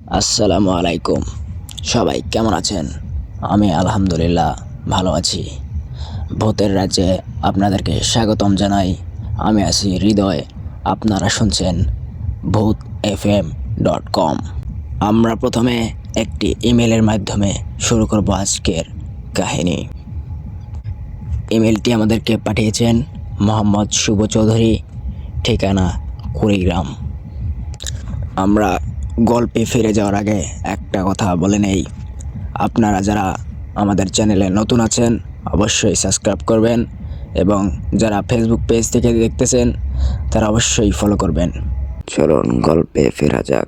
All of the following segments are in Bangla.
আসসালামু আলাইকুম। সবাই কেমন আছেন? আমি আলহামদুলিল্লাহ ভালো আছি। ভূতের রাজ্যে আপনাদেরকে স্বাগতম জানাই। আমি আছি হৃদয়। আপনারা শুনছেন ভূতfm.com। আমরা প্রথমে একটি ইমেলের মাধ্যমে শুরু করব আজকের কাহিনী। ইমেলটি আমাদেরকে পাঠিয়েছেন মোহাম্মদ শুভ চৌধুরী, ঠিকানা কুড়িগ্রাম। আমরা গল্পে ফিরে যাওয়ার আগে একটা কথা বলে নেই, আপনারা যারা আমাদের চ্যানেলে নতুন আছেন অবশ্যই সাবস্ক্রাইব করবেন এবং যারা ফেসবুক পেজ থেকে দেখতেছেন তারা অবশ্যই ফলো করবেন। চলুন গল্পে ফেরা যাক।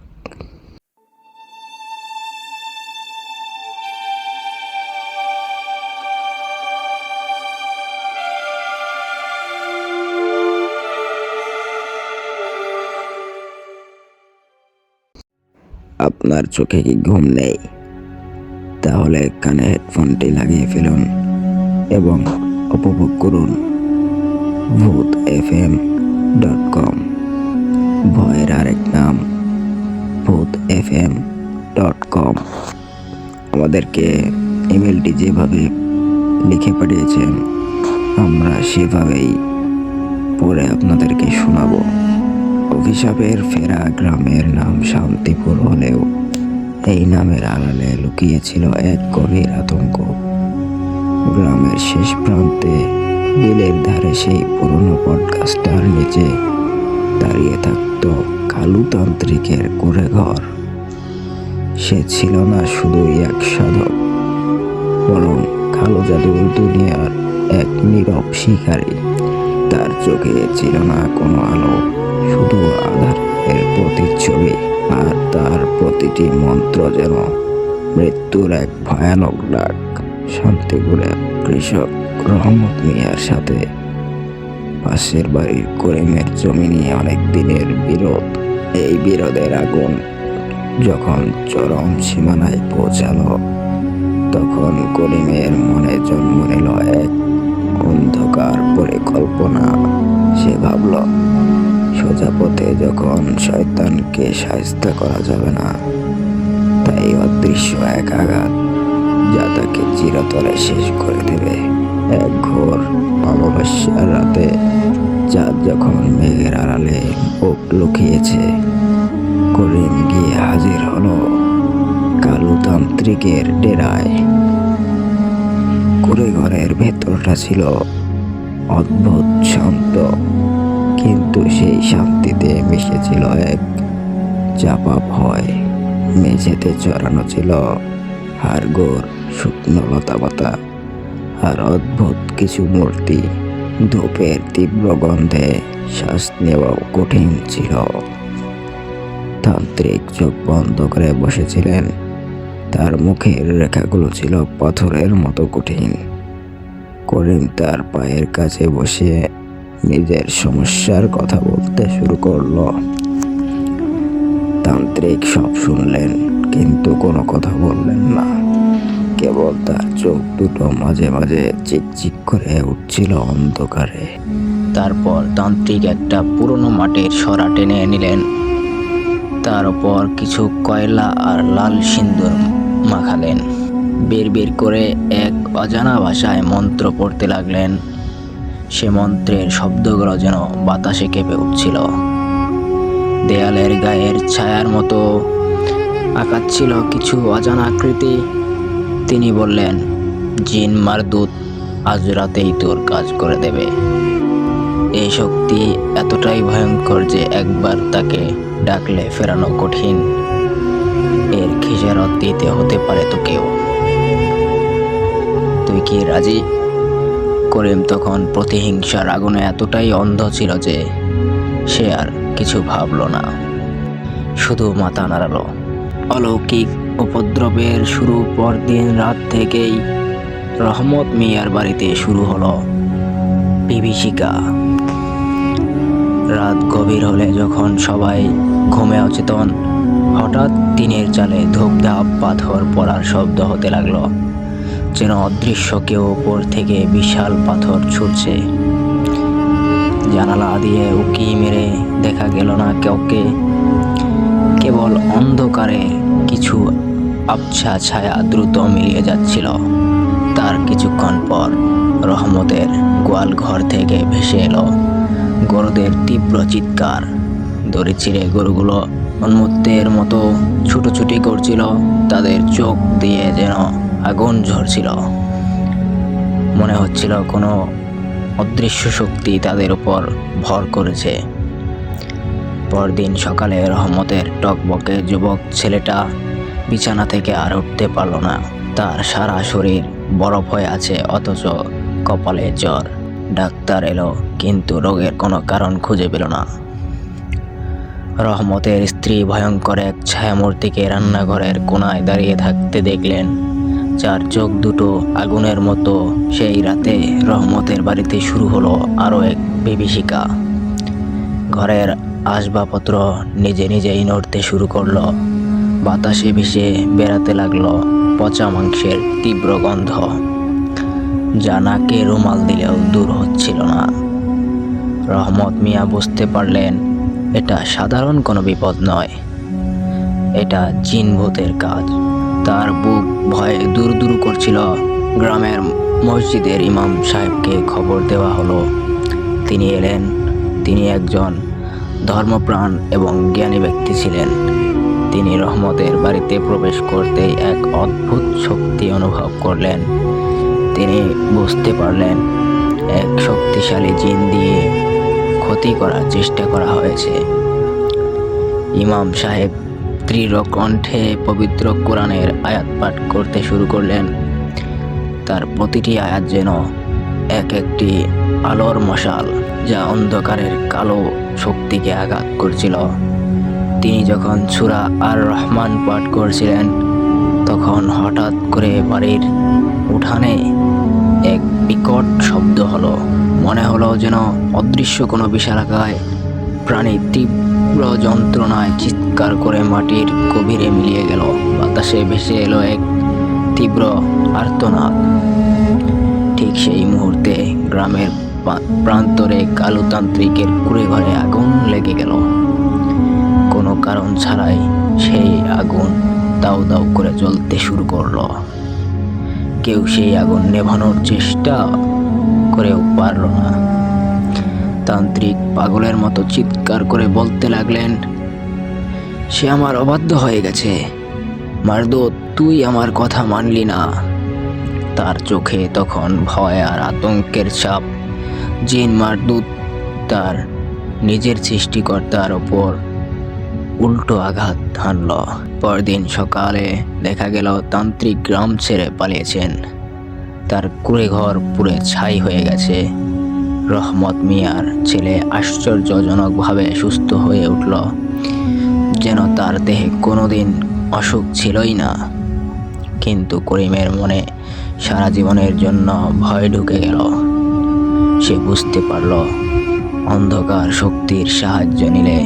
আপনার চোখে কি ঘুম নেই? তাহলে কানে হেডফোনটি লাগিয়ে ফেলুন এবং উপভোগ করুন ভূতfm.com। ভয়ের আরেক নাম ভূতfm.com। আমাদেরকে ইমেলটি যেভাবে লিখে পাঠিয়েছেন আমরা সেভাবেই পড়ে আপনাদেরকে শোনাবো। অভিশাপের ফেরা গ্রামের নাম শান্তিপুর হলেও এই নামের আড়ালে লুকিয়েছিল এক গভীর আতঙ্ক। গ্রামের শেষ প্রান্তে বিলের ধারে সেই পুরনো বটগাছটার নিচে দাঁড়িয়ে থাকত কালু তান্ত্রিকের কুঁড়ে ঘর। সে ছিল না শুধুই এক সাধক, বরং কালো জাদুর দুনিয়ার এক নীরব শিকারী। তার চোখে ছিল না কোনো আলো, শুধু আধারের প্রতিচ্ছবি, আর তার প্রতিটি মন্ত্র যেন মৃত্যুর এক ভয়ানক ডাক। শান্তিপুরে কৃষক রহমত মিয়ার সাথে পাশের বাড়ির করিমের জমি নিয়ে অনেক দিনের বিরোধ। এই বিরোধের আগুন যখন চরম সীমানায় পৌঁছালো তখন করিমের মনে জন্ম নিল এক অন্ধকার পরিকল্পনা। সে ভাবল, সোজা পথে যখন শয়তানকে শায়েস্ত করা যাবে না, তাই অদৃশ্য এক আঘাত যা তাকে চিরতরে শেষ করে দেবে। এক ঘোর অমাবস্যার রাতে চাঁদ যখন মেঘের আড়ালে মুখ লুকিয়েছে, করিম গিয়ে হাজির হলো কালু তান্ত্রিকের ডেরায়। কুড়ে ঘরের ভেতরটা ছিল অদ্ভুত শান্ত, কিন্তু সেই শান্তিতে মিশেছিল এক চাপা ভয়। মেঝেতে চড়ানো ছিল হাড়গোড়, শুকনো লতাপাতা আর অদ্ভুত কিছু মূর্তি। ধূপের তীব্র গন্ধে শ্বাস নেওয়াও কঠিন ছিল। তান্ত্রিক চোখ বন্ধ করে বসেছিলেন, তার মুখের রেখাগুলো ছিল পাথরের মতো কঠিন। করিম তার পায়ের কাছে বসে নিজের সমস্যার কথা বলতে শুরু করলো। তান্ত্রিক সব শুনলেন কিন্তু কোনো কথা বললেন না, কেবল তার চোখ দুটো মাঝে মাঝে চিকচিক করে উঠছিল অন্ধকারে। তারপর তান্ত্রিক একটা পুরনো মাটির সরা টেনে নিলেন, তার উপর কিছু কয়লা আর লাল সিন্দুর মাখালেন। বিড়বিড় করে এক অজানা ভাষায় মন্ত্র পড়তে লাগলেন। সে মন্ত্রের শব্দগুলো যেন বাতাসে কেঁপে উঠছিল। দেয়ালের গায়ের ছায়ার মতো আঁকাচ্ছিল কিছু অজানা আকৃতি। তিনি বললেন, জিন মারদুত আজ রাতেই তোর কাজ করে দেবে। এই শক্তি এতটাই ভয়ঙ্কর যে একবার তাকে ডাকলে ফেরানো কঠিন। এর খেসারত দিতে হতে পারে তোকেও। তুই কি রাজি? করিম তখন প্রতিহিংসার আগুনে এতটাই অন্ধ ছিল যে সে আর কিছু ভাবল না, শুধু মাথা নাড়ালো। অলৌকিক উপদ্রবের শুরু পরদিন রাত থেকেই রহমত মিয়ার বাড়িতে শুরু হলো বিভীষিকা। রাত গভীর হলে যখন সবাই ঘুমে অচেতন, হঠাৎ টিনের চালে ধূপধাপ পাথর পড়ার শব্দ হতে লাগলো, যেন অদৃশ্য কেউ উপর থেকে বিশাল পাথর ছুটছে। জানালা দিয়ে উকি মেরে দেখা গেল না কাউকে, কেবল অন্ধকারে কিছু আবছা ছায়া দ্রুত মিলিয়ে যাচ্ছিল। তার কিছুক্ষণ পর রহমতের গোয়াল ঘর থেকে ভেসে এলো গরুদের তীব্র চিৎকার। দড়ি ছিঁড়ে গরুগুলো উন্মত্তের মতো ছুটোছুটি করছিল, তাদের চোখ দিয়ে যেন আগুন ঝরছিল। মনে হচ্ছিল কোনো অদৃশ্য শক্তি তাদের উপর ভর করেছে। পরদিন সকালে রহমতের টকবকে যুবক ছেলেটা বিছানা থেকে আর উঠতে পারল না। তার সারা শরীর বরফ হয়ে আছে, অথচ কপালে জ্বর। ডাক্তার এলো কিন্তু রোগের কোনো কারণ খুঁজে পেল না। রহমতের স্ত্রী ভয়ঙ্কর এক ছায়ামূর্তিকে রান্নাঘরের কোণায় দাঁড়িয়ে থাকতে দেখলেন, যার চোখ দুটো আগুনের মতো। সেই রাতে রহমতের বাড়িতে শুরু হলো আরও এক বিভীষিকা। ঘরের আসবাবপত্র নিজে নিজেই নড়তে শুরু করলো, বাতাসে ভেসে বেড়াতে লাগলো পচা মাংসের তীব্র গন্ধ, যা নাকে রুমাল দিলেও দূর হচ্ছিল না। রহমত মিয়া বুঝতে পারলেন এটা সাধারণ কোনো বিপদ নয়, এটা জিন ভূতের কাজ। তার বুক ভয়ে দূর দূর করছিল। গ্রামের মসজিদের ইমাম সাহেবকে খবর দেওয়া হলো। তিনি এলেন। তিনি একজন ধর্মপ্রাণ এবং জ্ঞানী ব্যক্তি ছিলেন। তিনি রহমতের বাড়িতে প্রবেশ করতেই এক অদ্ভুত শক্তি অনুভব করলেন। তিনি বুঝতে পারলেন এক শক্তিশালী জিন দিয়ে ক্ষতি করার চেষ্টা করা হয়েছে। ইমাম সাহেব দৃঢ় কণ্ঠে পবিত্র কোরআনের আয়াত পাঠ করতে শুরু করলেন। তার প্রতিটি আয়াত যেন এক একটি আলোর মশাল, যা অন্ধকারের কালো শক্তিকে আঘাত করছিল। তিনি যখন সূরা আর রহমান পাঠ করছিলেন, তখন হঠাৎ করে বাড়ির উঠানে এক বিকট শব্দ হলো। মনে হলো যেন অদৃশ্য কোনো বিশালাকায় প্রাণী তীব্র যন্ত্রণায় চিৎকার করে মাটির গভীরে মিলিয়ে গেল। বাতাসে ভেসে এলো এক তীব্র আর্তনাদ। ঠিক সেই মুহূর্তে গ্রামের প্রান্তরে কালুতান্ত্রিকের কুঁড়ে ঘরে আগুন লেগে গেল। কোনো কারণ ছাড়াই সেই আগুন দাউ দাউ করে জ্বলতে শুরু করলো। কেউ সেই আগুন নেভানোর চেষ্টা করেও পারল না। তান্ত্রিক পাগলের মতো চিৎকার করে বলতে লাগলেন, সে আমার অবাধ্য হয়ে গেছে। মারদুত, তুই আমার কথা মানলি না। তার চোখে তখন ভয় আর আতঙ্কের ছাপ। জিন মারদুত তার নিজের সৃষ্টিকর্তার ওপর উল্টো আঘাত হানল। পরদিন সকালে দেখা গেল তান্ত্রিক গ্রাম ছেড়ে পালিয়েছেন। তার কুঁড়েঘর পুড়ে ছাই হয়ে গেছে। রহমত মিয়ার ছেলে আশ্চর্যজনকভাবে সুস্থ হয়ে উঠল, যেন তার দেহে কোনোদিন অসুখ ছিলই না। কিন্তু করিমের মনে সারা জীবনের জন্য ভয় ঢুকে গেল। সে বুঝতে পারল অন্ধকার শক্তির সাহায্য নিলে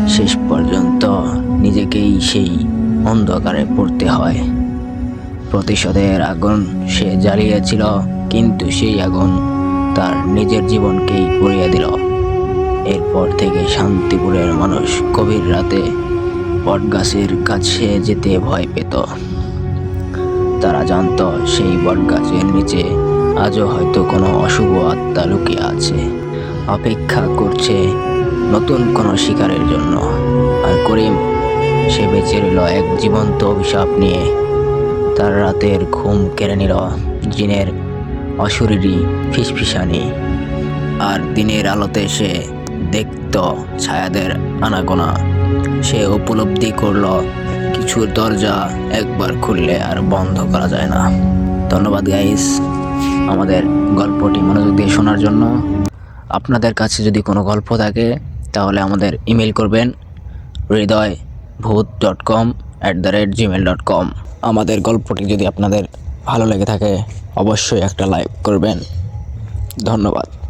শেষ পর্যন্ত নিজেকেই সেই অন্ধকারে পড়তে হয়। প্রতিশোধের আগুন সে জ্বালিয়েছিল, কিন্তু সেই আগুন তার নিজের জীবনকেই পুড়িয়ে দিল। এরপর থেকে শান্তিপুরের মানুষ গভীর রাতে বটগাছের কাছে যেতে ভয় পেত। তারা জানত সেই বটগাছের নিচে আজও হয়তো কোনো অশুভ আত্মা লুকিয়ে আছে, অপেক্ষা করছে নতুন কোনো শিকারের জন্য। আর করিম, সে বেঁচে রইল এক জীবন্ত অভিশাপ নিয়ে। তার রাতের ঘুম কেড়ে নিল জিনের অশরীরী ফিসফিসানি। আর দিনের আলোতে সে দেখত ছায়াদের আনাগোনা। সে উপলব্ধি করল কিছুর দরজা একবার খুললে আর বন্ধ করা যায় না। ধন্যবাদ গাইস আমাদের গল্পটি মনোযোগ দিয়ে শোনার জন্য। আপনাদের কাছে যদি কোনো গল্প থাকে তাহলে আমাদের ইমেল করবেন hridoybhoot.com@gmail.com। আমাদের গল্পটি যদি আপনাদের ভালো লেগে থাকে অবশ্যই একটা লাইক করবেন। ধন্যবাদ।